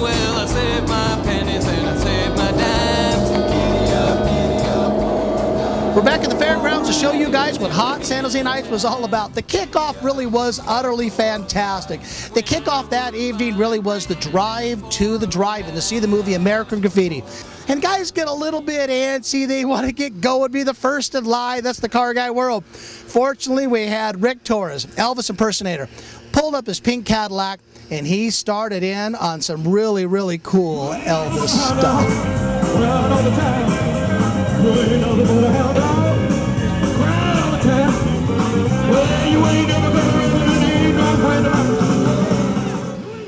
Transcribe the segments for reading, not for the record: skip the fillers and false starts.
Well, I saved my pennies and I saved my dimes. Giddy up, giddy up. We're back at the fairgrounds to show you guys what Hot San Jose Nights was all about. The kickoff really was utterly fantastic. The kickoff that evening really was the drive to the drive-in to see the movie American Graffiti. And guys get a little bit antsy. They want to get going, be the first in line. That's the car guy world. Fortunately, we had Rick Torres, Elvis impersonator, pulled up his pink Cadillac, and he started in on some really, really cool Elvis stuff.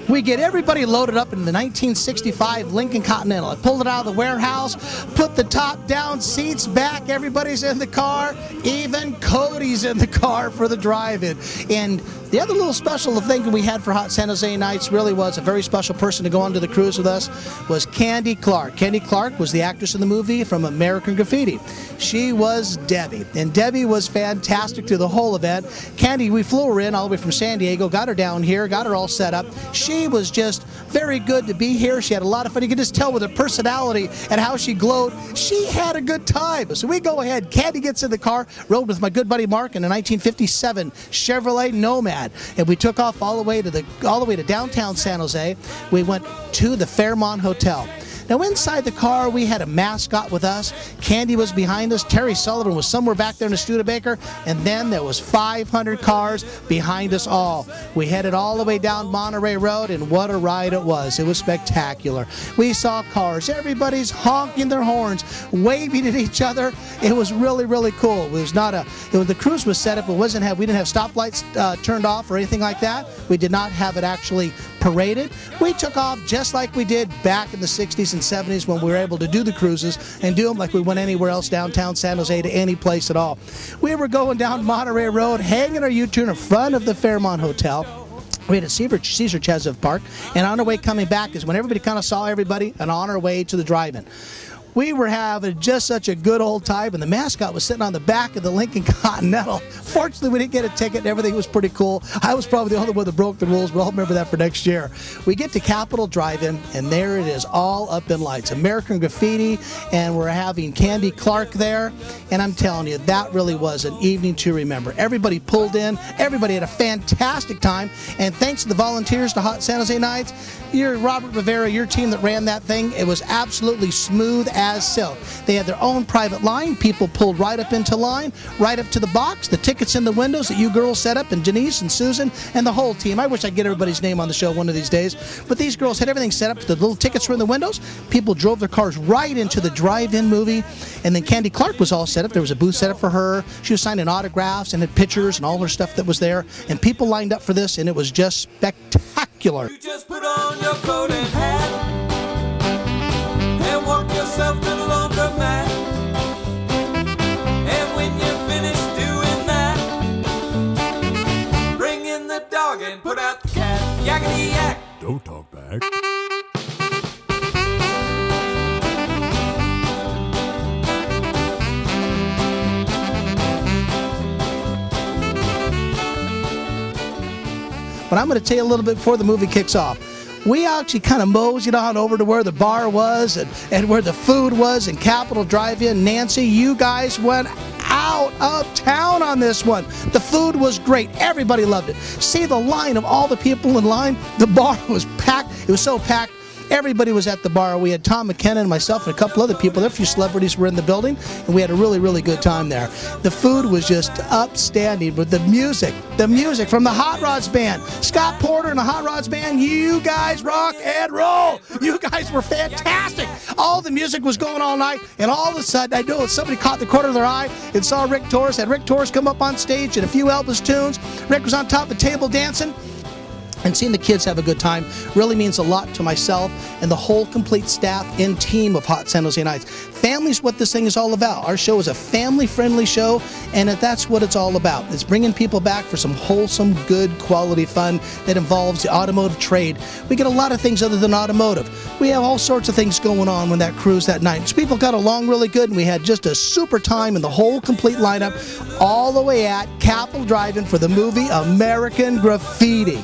We get everybody loaded up in the 1965 Lincoln Continental. I pulled it out of the warehouse, put the top down, seats back, everybody's in the car, even Cody's in the car for the drive-in. And the other little special thing we had for Hot San Jose Nights really was a very special person to go onto the cruise with us was Candy Clark. Candy Clark was the actress in the movie from American Graffiti. She was Debbie, and Debbie was fantastic through the whole event. Candy, we flew her in all the way from San Diego, got her down here, got her all set up. She was just very good to be here. She had a lot of fun. You could just tell with her personality and how she glowed. She had a good time. So we go ahead. Candy gets in the car, rode with my good buddy Mark in a 1957 Chevrolet Nomad, and we took off all the way to downtown San Jose. We went to the Fairmont Hotel. Now inside the car we had a mascot with us. Candy was behind us. Terry Sullivan was somewhere back there in the Studebaker, and then there was 500 cars behind us all. We headed all the way down Monterey Road, and what a ride it was. It was spectacular. We saw cars. Everybody's honking their horns, waving at each other. It was really, really cool. It was not the cruise was set up. We didn't have stoplights turned off or anything like that. We did not have it actually paraded. We took off just like we did back in the 60s and 70s when we were able to do the cruises and do them like we went anywhere else downtown San Jose to any place at all. We were going down Monterey Road, hanging our U-turn in front of the Fairmont Hotel. We had a Caesar Chesov Park, and on our way coming back is when everybody kind of saw everybody, and on our way to the drive-in. We were having just such a good old time, and the mascot was sitting on the back of the Lincoln Continental. Fortunately, we didn't get a ticket, and everything was pretty cool. I was probably the only one that broke the rules, but I'll remember that for next year. We get to Capitol Drive-In, and there it is, all up in lights. American Graffiti, and we're having Candy Clark there, and I'm telling you, that really was an evening to remember. Everybody pulled in, everybody had a fantastic time, and thanks to the volunteers to Hot San Jose Nights, Robert Rivera, your team that ran that thing, it was absolutely smooth as silk. They had their own private line. People pulled right up into line, right up to the box, the tickets in the windows that you girls set up, and Denise and Susan and the whole team. I wish I'd get everybody's name on the show one of these days, but these girls had everything set up. The little tickets were in the windows. People drove their cars right into the drive-in movie, and then Candy Clark was all set up. There was a booth set up for her. She was signing autographs and had pictures and all her stuff that was there, and people lined up for this, and it was just spectacular. You just put on your coat and hat and walk yourself to the laundromat. And when you're finished doing that, bring in the dog and put out the cat. Yakety yak. Don't talk back. But I'm going to tell you a little bit before the movie kicks off. We actually kind of moseyed on over to where the bar was and where the food was in Capitol Drive-In. Nancy, you guys went out of town on this one. The food was great. Everybody loved it. See the line of all the people in line? The bar was packed. It was so packed. Everybody was at the bar. We had Tom McKenna and myself and a couple other people. There, a few celebrities were in the building, and we had a really, really good time there. The food was just upstanding, but the music from the Hot Rods Band, Scott Porter and the Hot Rods Band, you guys rock and roll. You guys were fantastic. All the music was going all night, and all of a sudden, I know somebody caught the corner of their eye and saw Rick Torres. Had Rick Torres come up on stage and a few Elvis tunes. Rick was on top of the table dancing. And seeing the kids have a good time really means a lot to myself and the whole complete staff and team of Hot San Jose Nights. Family's what this thing is all about. Our show is a family-friendly show, and that's what it's all about. It's bringing people back for some wholesome, good, quality fun that involves the automotive trade. We get a lot of things other than automotive. We have all sorts of things going on when that cruise that night. So people got along really good, and we had just a super time in the whole complete lineup all the way at Capitol Drive-In for the movie American Graffiti.